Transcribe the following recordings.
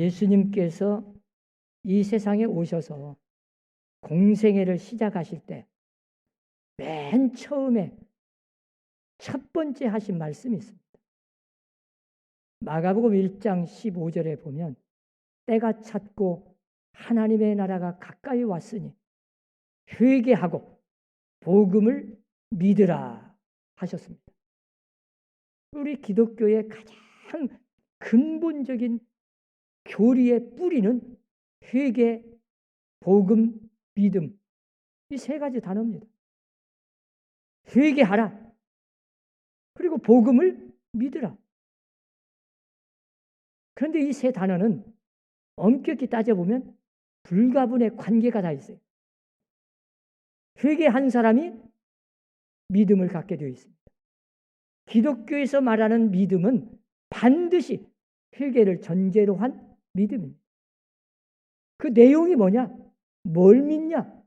예수님께서 이 세상에 오셔서 공생애를 시작하실 때 맨 처음에 첫 번째 하신 말씀이 있습니다. 마가복음 1장 15절에 보면 때가 찼고 하나님의 나라가 가까이 왔으니 회개하고 복음을 믿으라 하셨습니다. 우리 기독교의 가장 근본적인 교리의 뿌리는 회개, 복음, 믿음, 이 세 가지 단어입니다. 회개하라. 그리고 복음을 믿으라. 그런데 이 세 단어는 엄격히 따져보면 불가분의 관계가 다 있어요. 회개한 사람이 믿음을 갖게 되어 있습니다. 기독교에서 말하는 믿음은 반드시 회개를 전제로 한 믿음입니다. 그 내용이 뭐냐? 뭘 믿냐?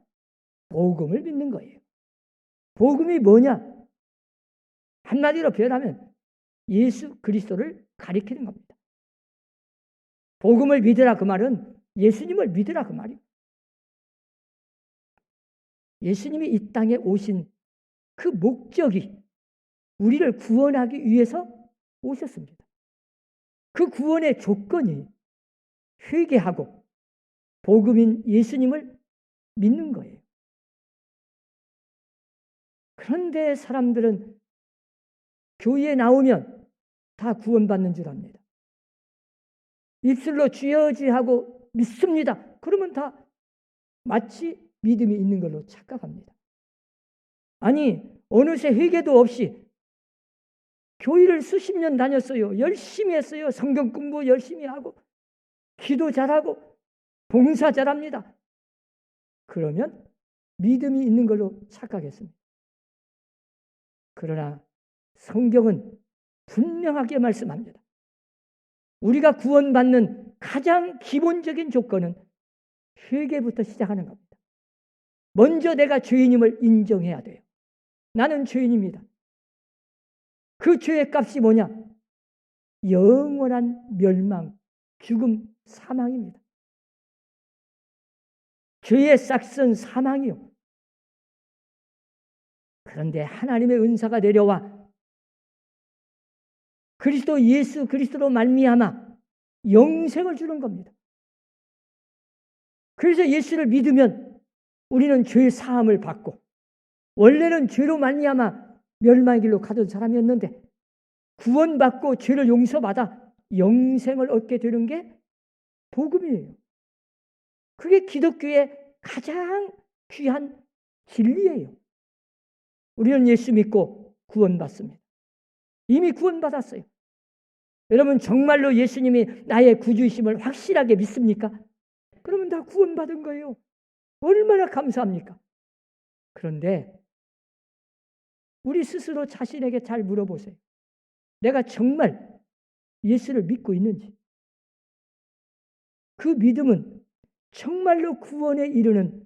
복음을 믿는 거예요. 복음이 뭐냐? 한마디로 표현하면 예수 그리스도를 가리키는 겁니다. 복음을 믿으라 그 말은 예수님을 믿으라 그 말이에요. 예수님이 이 땅에 오신 그 목적이 우리를 구원하기 위해서 오셨습니다. 그 구원의 조건이 회개하고 복음인 예수님을 믿는 거예요. 그런데 사람들은 교회에 나오면 다 구원받는 줄 압니다. 입술로 주여 주여 하고 믿습니다. 그러면 다 마치 믿음이 있는 걸로 착각합니다. 아니, 어느새 회개도 없이 교회를 수십 년 다녔어요. 열심히 했어요. 성경 공부 열심히 하고 기도 잘하고 봉사 잘합니다. 그러면 믿음이 있는 걸로 착각했습니다. 그러나 성경은 분명하게 말씀합니다. 우리가 구원받는 가장 기본적인 조건은 회개부터 시작하는 겁니다. 먼저 내가 죄인임을 인정해야 돼요. 나는 죄인입니다. 그 죄의 값이 뭐냐? 영원한 멸망, 죽음, 사망입니다. 죄의 싹은 사망이요. 그런데 하나님의 은사가 내려와 그리스도 예수 그리스도로 말미암아 영생을 주는 겁니다. 그래서 예수를 믿으면 우리는 죄 사함을 받고, 원래는 죄로 말미암아 멸망의 길로 가던 사람이었는데 구원받고 죄를 용서받아 영생을 얻게 되는 게 복음이에요. 그게 기독교의 가장 귀한 진리예요. 우리는 예수 믿고 구원받습니다. 이미 구원받았어요. 여러분 정말로 예수님이 나의 구주이심을 확실하게 믿습니까? 그러면 다 구원받은 거예요. 얼마나 감사합니까? 그런데 우리 스스로 자신에게 잘 물어보세요. 내가 정말 예수를 믿고 있는지, 그 믿음은 정말로 구원에 이르는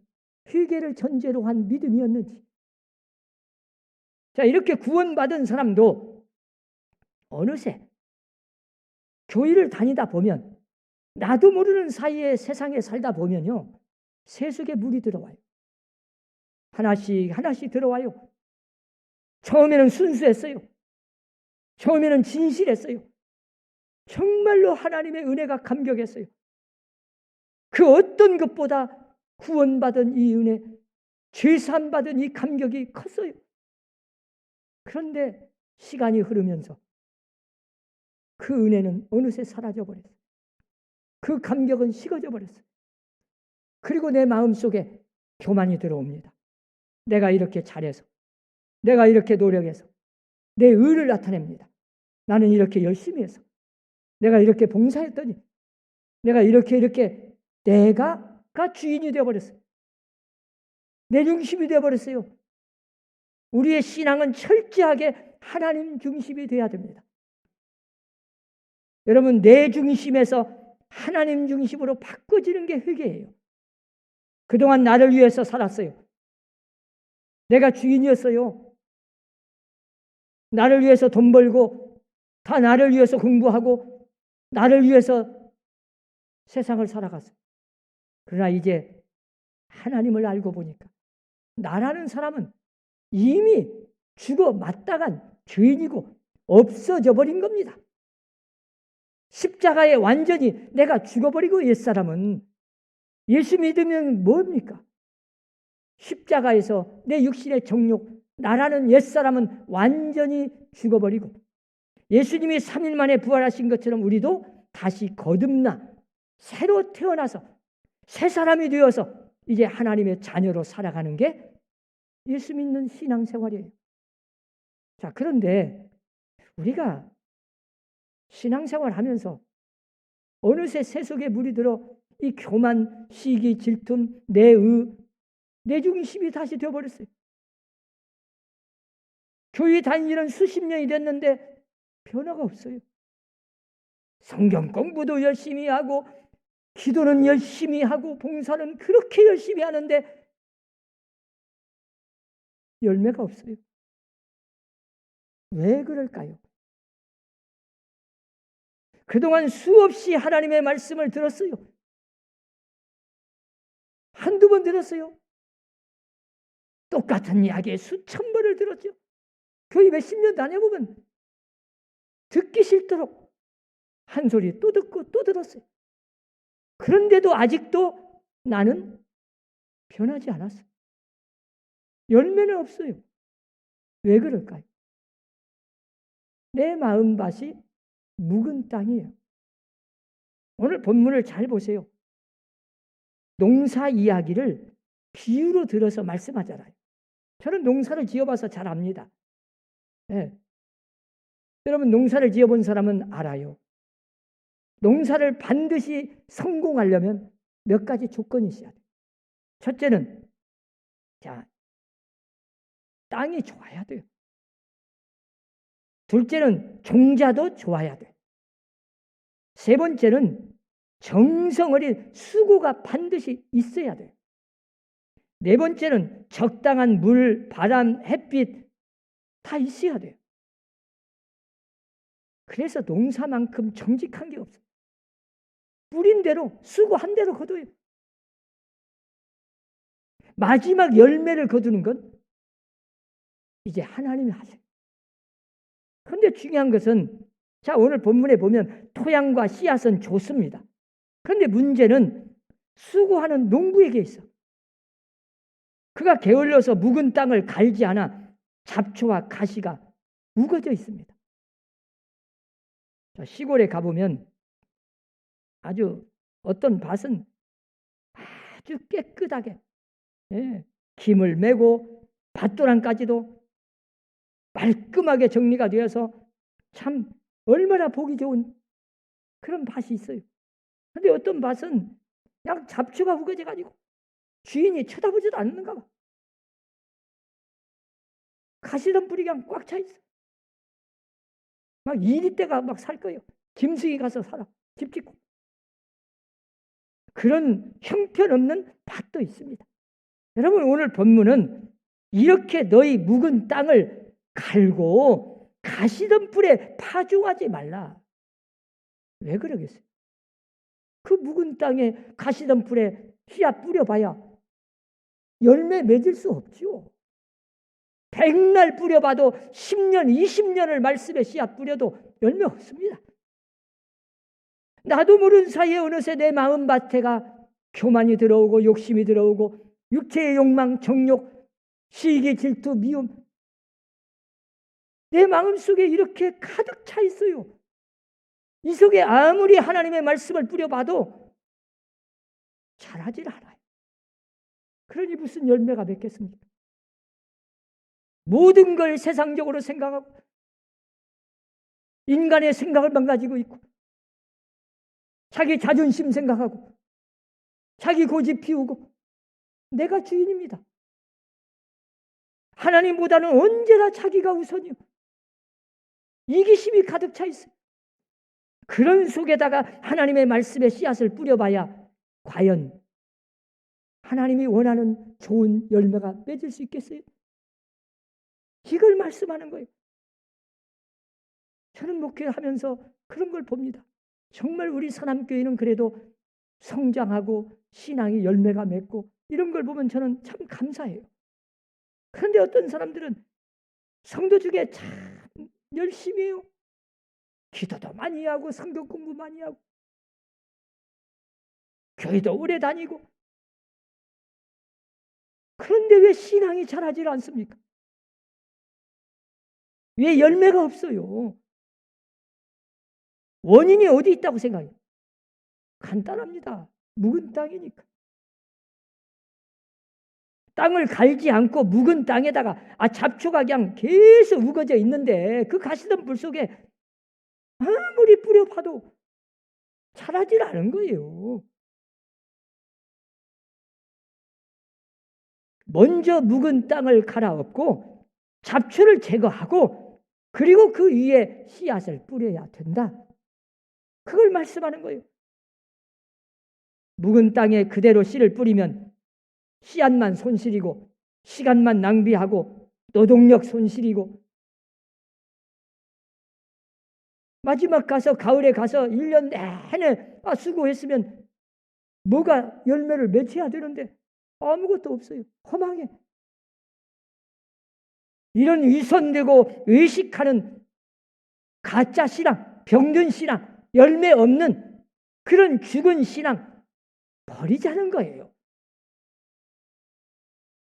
회개를 전제로 한 믿음이었는지. 자, 이렇게 구원받은 사람도 어느새 교회를 다니다 보면, 나도 모르는 사이에 세상에 살다 보면요, 세속에 물이 들어와요. 하나씩 하나씩 들어와요. 처음에는 순수했어요. 처음에는 진실했어요. 정말로 하나님의 은혜가 감격했어요. 그 어떤 것보다 구원받은 이 은혜, 죄사함 받은 이 감격이 컸어요. 그런데 시간이 흐르면서 그 은혜는 어느새 사라져버렸어요. 그 감격은 식어져 버렸어요. 그리고 내 마음속에 교만이 들어옵니다. 내가 이렇게 잘해서, 내가 이렇게 노력해서 내 의를 나타냅니다. 나는 이렇게 열심히 해서, 내가 이렇게 봉사했더니, 내가 이렇게 내가가 주인이 되어버렸어요. 내 중심이 되어버렸어요. 우리의 신앙은 철저하게 하나님 중심이 되어야 됩니다. 여러분, 내 중심에서 하나님 중심으로 바꿔지는 게 회개예요. 그동안 나를 위해서 살았어요. 내가 주인이었어요. 나를 위해서 돈 벌고, 다 나를 위해서 공부하고, 나를 위해서 세상을 살아갔어요. 그러나 이제 하나님을 알고 보니까 나라는 사람은 이미 죽어 마땅한 죄인이고 없어져 버린 겁니다. 십자가에 완전히 내가 죽어버리고 옛사람은 예수 믿으면 뭡니까? 십자가에서 내 육신의 정욕, 나라는 옛사람은 완전히 죽어버리고 예수님이 3일 만에 부활하신 것처럼 우리도 다시 거듭나 새로 태어나서 새 사람이 되어서 이제 하나님의 자녀로 살아가는 게 예수 믿는 신앙생활이에요. 자, 그런데 우리가 신앙생활 하면서 어느새 세속에 물이 들어 이 교만, 시기, 질투, 내 중심이 다시 되어버렸어요. 교회 다니는 수십 년이 됐는데 변화가 없어요. 성경 공부도 열심히 하고 기도는 열심히 하고 봉사는 그렇게 열심히 하는데 열매가 없어요. 왜 그럴까요? 그동안 수없이 하나님의 말씀을 들었어요. 한두 번 들었어요. 똑같은 이야기 수천 번을 들었죠. 교회 몇십 년 다녀보면 듣기 싫도록 한 소리 또 듣고 또 들었어요. 그런데도 아직도 나는 변하지 않았어요. 열매는 없어요. 왜 그럴까요? 내 마음밭이 묵은 땅이에요. 오늘 본문을 잘 보세요. 농사 이야기를 비유로 들어서 말씀하잖아요. 저는 농사를 지어봐서 잘 압니다. 네. 여러분 농사를 지어본 사람은 알아요. 농사를 반드시 성공하려면 몇 가지 조건이 있어야 돼요. 첫째는 땅이 좋아야 돼요. 둘째는 종자도 좋아야 돼요. 세 번째는 정성 어린 수고가 반드시 있어야 돼요. 네 번째는 적당한 물, 바람, 햇빛 다 있어야 돼요. 그래서 농사만큼 정직한 게 없어요. 뿌린 대로 수고한 대로 거둬요. 마지막 열매를 거두는 건 이제 하나님이 하세요. 그런데 중요한 것은 자 오늘 본문에 보면 토양과 씨앗은 좋습니다. 그런데 문제는 수고하는 농부에게 있어. 그가 게을러서 묵은 땅을 갈지 않아 잡초와 가시가 우거져 있습니다. 자, 시골에 가보면 아주 어떤 밭은 아주 깨끗하게 김을 메고 밭도랑까지도 말끔하게 정리가 되어서 참 얼마나 보기 좋은 그런 밭이 있어요. 그런데 어떤 밭은 그냥 잡초가 우거져 가지고 주인이 쳐다보지도 않는가 봐. 가시덤불이 그냥 꽉 차 있어. 막 이리떼가 막 살 거예요. 짐승이 가서 살아. 집 짓고. 그런 형편없는 밭도 있습니다. 여러분 오늘 본문은 이렇게 너희 묵은 땅을 갈고 가시덤불에 파종하지 말라. 왜 그러겠어요? 그 묵은 땅에 가시덤불에 씨앗 뿌려봐야 열매 맺을 수 없죠. 100날 뿌려봐도 10년, 20년을 말씀에 씨앗 뿌려도 열매 없습니다. 나도 모르는 사이에 어느새 내 마음밭에가 교만이 들어오고 욕심이 들어오고 육체의 욕망, 정욕, 시기, 질투, 미움 내 마음속에 이렇게 가득 차 있어요. 이 속에 아무리 하나님의 말씀을 뿌려봐도 자라질 않아요. 그러니 무슨 열매가 맺겠습니까? 모든 걸 세상적으로 생각하고 인간의 생각을만 가지고 있고 자기 자존심 생각하고 자기 고집 피우고 내가 주인입니다. 하나님보다는 언제나 자기가 우선이요. 이기심이 가득 차 있어요. 그런 속에다가 하나님의 말씀에 씨앗을 뿌려봐야 과연 하나님이 원하는 좋은 열매가 맺을 수 있겠어요? 이걸 말씀하는 거예요. 저는 목회하면서 그런 걸 봅니다. 정말 우리 서남교회는 그래도 성장하고 신앙이 열매가 맺고 이런 걸 보면 저는 참 감사해요. 그런데 어떤 사람들은 성도 중에 참 열심히 해요. 기도도 많이 하고 성경 공부 많이 하고 교회도 오래 다니고, 그런데 왜 신앙이 자라질 않습니까? 왜 열매가 없어요? 원인이 어디 있다고 생각해요? 간단합니다. 묵은 땅이니까. 땅을 갈지 않고 묵은 땅에다가 잡초가 그냥 계속 우거져 있는데 그 가시덤 불 속에 아무리 뿌려봐도 자라질 않은 거예요. 먼저 묵은 땅을 갈아엎고 잡초를 제거하고 그리고 그 위에 씨앗을 뿌려야 된다. 그걸 말씀하는 거예요. 묵은 땅에 그대로 씨를 뿌리면 씨앗만 손실이고 시간만 낭비하고 노동력 손실이고 마지막 가서 가을에 가서 1년 내내 수고했으면 뭐가 열매를 맺혀야 되는데 아무것도 없어요. 허망해. 이런 위선되고 의식하는 가짜 신앙, 병든 신앙, 열매 없는 그런 죽은 신앙 버리자는 거예요.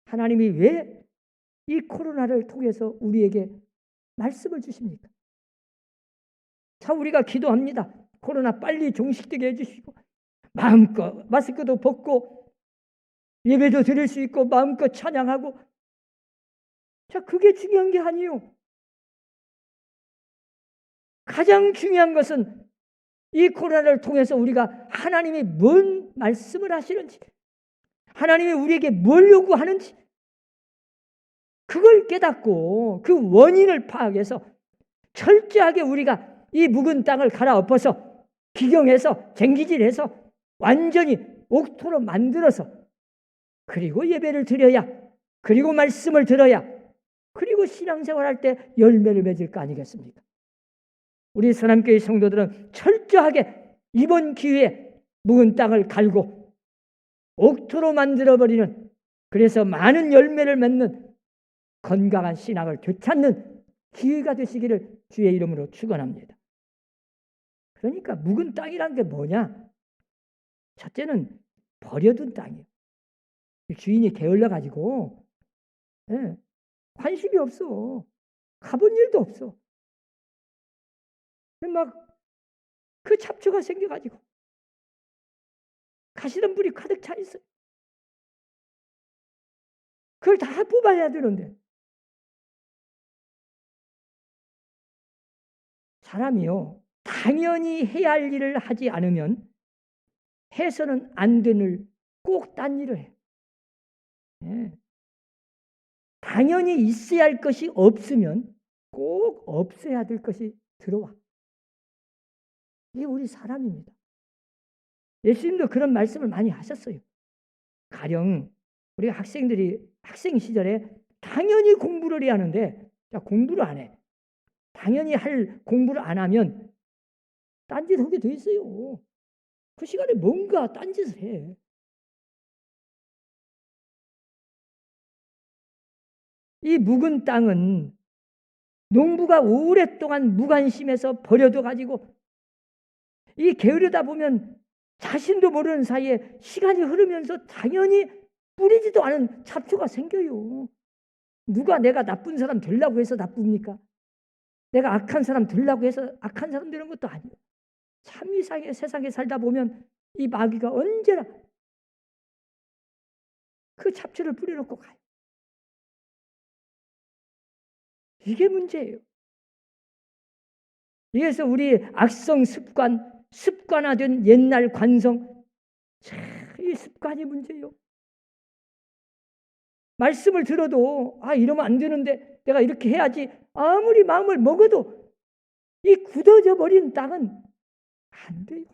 하나님이 왜 이 코로나를 통해서 우리에게 말씀을 주십니까? 자, 우리가 기도합니다. 코로나 빨리 종식되게 해주시고 마음껏 마스크도 벗고 예배도 드릴 수 있고 마음껏 찬양하고, 자, 그게 중요한 게 아니에요. 가장 중요한 것은 이 코로나를 통해서 우리가 하나님이 뭔 말씀을 하시는지, 하나님이 우리에게 뭘 요구하는지 그걸 깨닫고 그 원인을 파악해서 철저하게 우리가 이 묵은 땅을 갈아엎어서 기경해서 쟁기질해서 완전히 옥토로 만들어서 그리고 예배를 드려야, 그리고 말씀을 들어야, 그리고 신앙생활할 때 열매를 맺을 거 아니겠습니까? 우리 선함교회 성도들은 철저하게 이번 기회에 묵은 땅을 갈고 옥토로 만들어버리는, 그래서 많은 열매를 맺는 건강한 신앙을 되찾는 기회가 되시기를 주의 이름으로 축원합니다. 그러니까 묵은 땅이란 게 뭐냐? 첫째는 버려둔 땅이에요. 주인이 게을러가지고 관심이 없어. 가본 일도 없어. 막 그 잡초가 생겨가지고 가시덤 불이 가득 차 있어요. 그걸 다 뽑아야 되는데 사람이요, 당연히 해야 할 일을 하지 않으면 해서는 안 되는 꼭 딴 일을 해. 당연히 있어야 할 것이 없으면 꼭 없애야 될 것이 들어와. 이게 우리 사람입니다. 예수님도 그런 말씀을 많이 하셨어요. 가령 우리 학생들이 학생 시절에 당연히 공부를 해야 하는데 공부를 안 해. 당연히 할 공부를 안 하면 딴짓하게 돼 있어요. 그 시간에 뭔가 딴짓을 해. 이 묵은 땅은 농부가 오랫동안 무관심해서 버려둬 가지고 이 게으르다 보면 자신도 모르는 사이에 시간이 흐르면서 당연히 뿌리지도 않은 잡초가 생겨요. 누가 내가 나쁜 사람 되려고 해서 나쁩니까? 내가 악한 사람 되려고 해서 악한 사람 되는 것도 아니에요. 참 이상하게 세상에 살다 보면 이 마귀가 언제나 그 잡초를 뿌려놓고 가요. 이게 문제예요. 그래서 우리 악성 습관화된 옛날 관성, 이 습관이 문제예요. 말씀을 들어도 이러면 안 되는데 내가 이렇게 해야지 아무리 마음을 먹어도 이 굳어져 버린 땅은 안 돼요.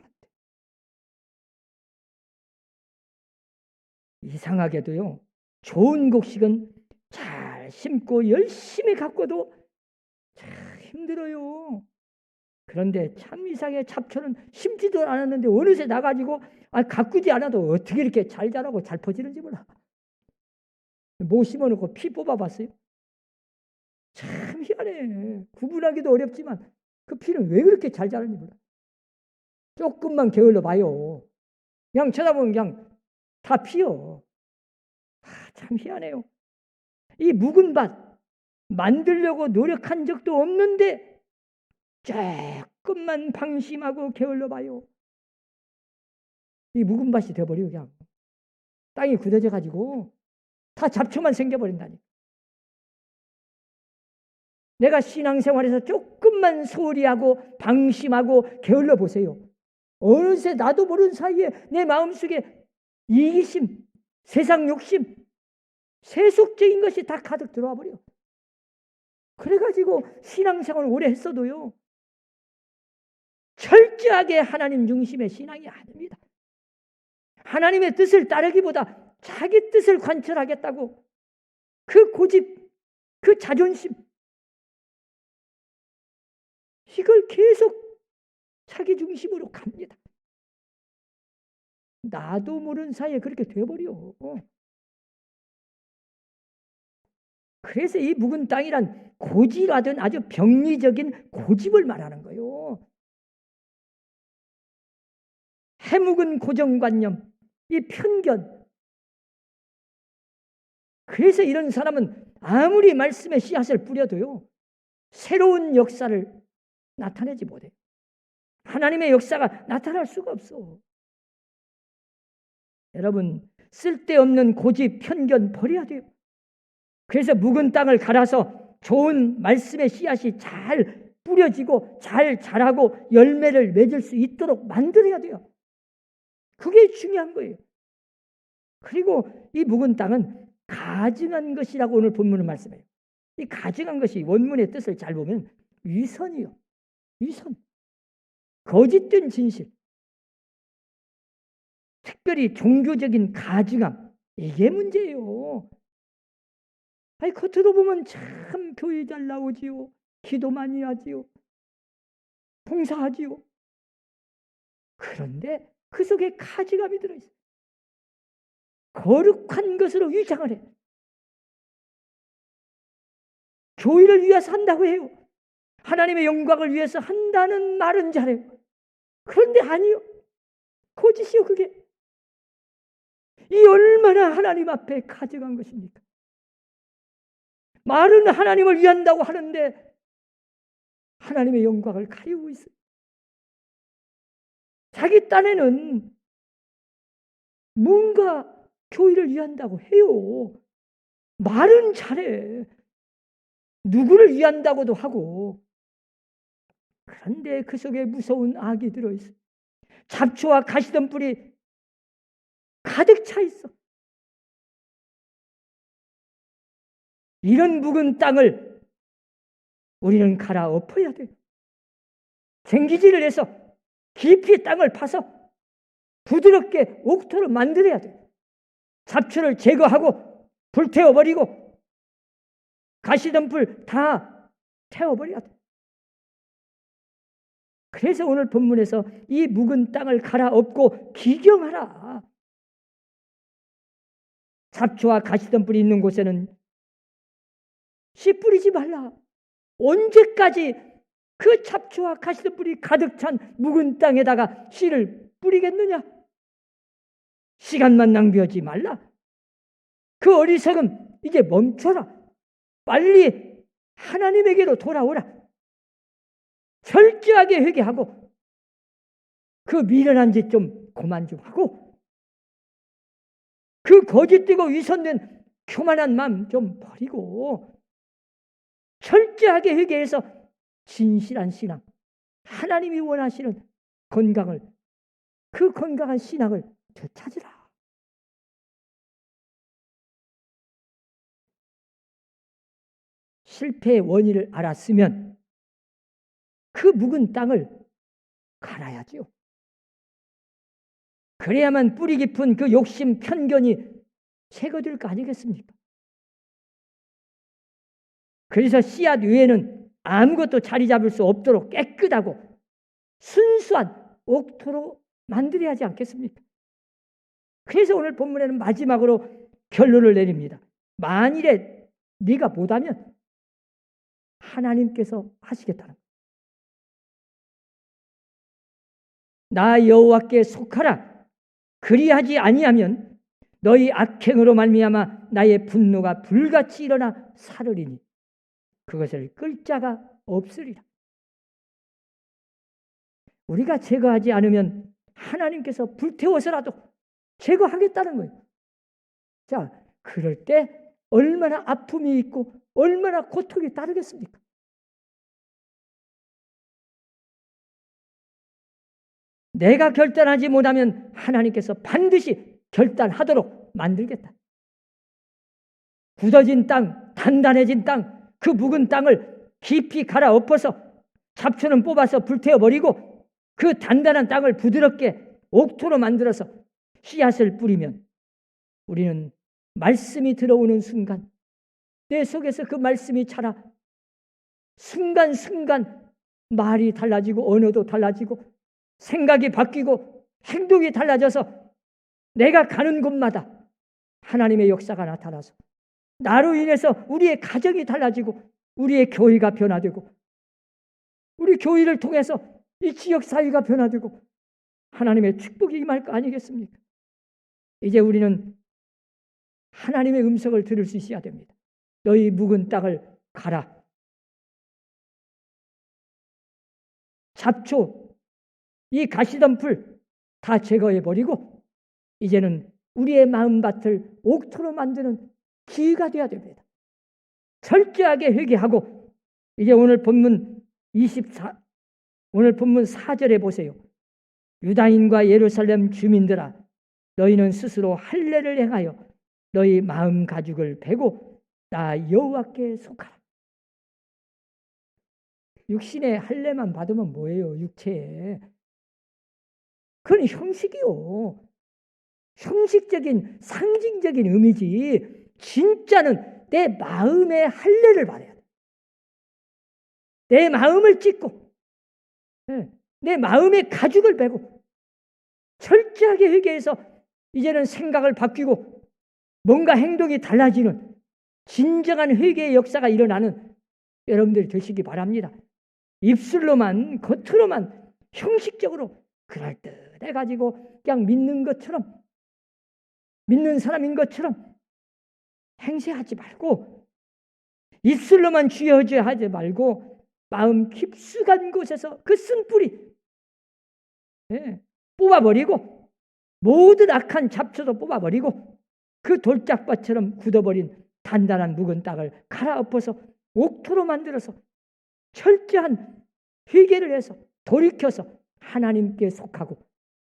이상하게도요, 좋은 곡식은 잘 심고 열심히 가꿔도 참 힘들어요. 그런데 참 이상해. 잡초는 심지도 않았는데 어느새 나가지고 가꾸지 않아도 어떻게 이렇게 잘 자라고 잘 퍼지는지 몰라. 못 심어놓고 피 뽑아봤어요. 참 희한해. 구분하기도 어렵지만 그 피는 왜 그렇게 잘 자라는지 몰라. 조금만 게을러 봐요. 그냥 쳐다보면 그냥 다 피어. 참 희한해요. 이 묵은 밭 만들려고 노력한 적도 없는데 조금만 방심하고 게을러 봐요. 이 묵은 밭이 되어버리고 그냥 땅이 굳어져 가지고 다 잡초만 생겨버린다니. 내가 신앙생활에서 조금만 소홀히 하고 방심하고 게을러 보세요. 어느새 나도 모르는 사이에 내 마음속에 이기심, 세상 욕심, 세속적인 것이 다 가득 들어와 버려. 그래가지고 신앙생활을 오래 했어도요, 철저하게 하나님 중심의 신앙이 아닙니다. 하나님의 뜻을 따르기보다 자기 뜻을 관철하겠다고 그 고집, 그 자존심, 이걸 계속 자기 중심으로 갑니다. 나도 모르는 사이에 그렇게 돼버려. 그래서 이 묵은 땅이란 고지라든 아주 병리적인 고집을 말하는 거예요. 해묵은 고정관념, 이 편견. 그래서 이런 사람은 아무리 말씀의 씨앗을 뿌려도요, 새로운 역사를 나타내지 못해요. 하나님의 역사가 나타날 수가 없어. 여러분, 쓸데없는 고집, 편견 버려야 돼요. 그래서 묵은 땅을 갈아서 좋은 말씀의 씨앗이 잘 뿌려지고 잘 자라고 열매를 맺을 수 있도록 만들어야 돼요. 그게 중요한 거예요. 그리고 이 묵은 땅은 가증한 것이라고 오늘 본문은 말씀해요. 이 가증한 것이 원문의 뜻을 잘 보면 위선이요. 위선. 거짓된 진실. 특별히 종교적인 가증함. 이게 문제예요. 겉으로 보면 참 교회 잘 나오지요. 기도 많이 하지요. 봉사하지요. 그런데 그 속에 가증함이 들어있어요. 거룩한 것으로 위장을 해. 교회를 위해서 한다고 해요. 하나님의 영광을 위해서 한다는 말은 잘해요. 그런데 아니요. 거짓이요 그게. 이 얼마나 하나님 앞에 가증한 것입니까? 말은 하나님을 위한다고 하는데 하나님의 영광을 가리고 있어요. 자기 딴에는 뭔가 교회를 위한다고 해요. 말은 잘해. 누구를 위한다고도 하고. 그런데 그 속에 무서운 악이 들어있어. 잡초와 가시덤불이 가득 차 있어. 이런 묵은 땅을 우리는 갈아엎어야 돼요. 생기질을 해서 깊이 땅을 파서 부드럽게 옥토를 만들어야 돼요. 잡초를 제거하고 불태워버리고 가시덤불 다 태워버려야 돼요. 그래서 오늘 본문에서 이 묵은 땅을 갈아엎고 기경하라. 잡초와 가시덤불이 있는 곳에는 씨 뿌리지 말라. 언제까지 그 잡초와 가시덤불이 가득 찬 묵은 땅에다가 씨를 뿌리겠느냐? 시간만 낭비하지 말라. 그 어리석음 이제 멈춰라. 빨리 하나님에게로 돌아오라. 철저하게 회개하고 그 미련한 짓 좀 그만 좀 하고 그 거짓되고 위선된 교만한 마음 좀 버리고 철저하게 회개해서 진실한 신앙, 하나님이 원하시는 건강을, 그 건강한 신앙을 되찾으라. 실패의 원인을 알았으면 그 묵은 땅을 갈아야죠. 그래야만 뿌리 깊은 그 욕심, 편견이 제거될 거 아니겠습니까? 그래서 씨앗 위에는 아무것도 자리 잡을 수 없도록 깨끗하고 순수한 옥토로 만들어야 하지 않겠습니까? 그래서 오늘 본문에는 마지막으로 결론을 내립니다. 만일에 네가 못하면 하나님께서 하시겠다는 거예요. 나 여호와께 속하라. 그리하지 아니하면 너희 악행으로 말미암아 나의 분노가 불같이 일어나 사르리니 그것을 끌 자가 없으리라. 우리가 제거하지 않으면 하나님께서 불태워서라도 제거하겠다는 거예요. 자, 그럴 때 얼마나 아픔이 있고 얼마나 고통이 따르겠습니까? 내가 결단하지 못하면 하나님께서 반드시 결단하도록 만들겠다. 굳어진 땅, 단단해진 땅, 그 묵은 땅을 깊이 갈아엎어서 잡초는 뽑아서 불태워버리고 그 단단한 땅을 부드럽게 옥토로 만들어서 씨앗을 뿌리면 우리는 말씀이 들어오는 순간 내 속에서 그 말씀이 자라 순간순간 말이 달라지고 언어도 달라지고 생각이 바뀌고 행동이 달라져서 내가 가는 곳마다 하나님의 역사가 나타나서 나로 인해서 우리의 가정이 달라지고 우리의 교회가 변화되고 우리 교회를 통해서 이 지역 사회가 변화되고 하나님의 축복이 임할 거 아니겠습니까? 이제 우리는 하나님의 음성을 들을 수 있어야 됩니다. 너희 묵은 땅을 가라. 잡초, 이 가시덤불 다 제거해버리고 이제는 우리의 마음밭을 옥토로 만드는 기회가 되어야 됩니다. 철저하게 회개하고 이제 오늘 본문 4절에 보세요. 유다인과 예루살렘 주민들아 너희는 스스로 할례를 행하여 너희 마음 가죽을 베고 나 여호와께 속하라. 육신의 할례만 받으면 뭐예요? 육체에. 그건 형식이요. 형식적인 상징적인 의미지 진짜는 내 마음의 할례를 받아야 돼. 내 마음을 찢고 내 마음의 가죽을 베고 철저하게 회개해서 이제는 생각을 바뀌고 뭔가 행동이 달라지는 진정한 회개의 역사가 일어나는 여러분들이 되시기 바랍니다. 입술로만 겉으로만 형식적으로 그럴듯해가지고 그냥 믿는 것처럼 믿는 사람인 것처럼 행세하지 말고 입술로만 주여주여 하지 말고 마음 깊숙한 곳에서 그 쓴뿌리 뽑아버리고 모든 악한 잡초도 뽑아버리고 그 돌짝밭처럼 굳어버린 단단한 묵은 땅을 갈아엎어서 옥토로 만들어서 철저한 회개를 해서 돌이켜서 하나님께 속하고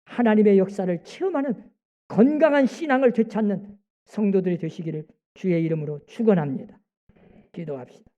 하나님의 역사를 체험하는 건강한 신앙을 되찾는 성도들이 되시기를 주의 이름으로 축원합니다. 기도합시다.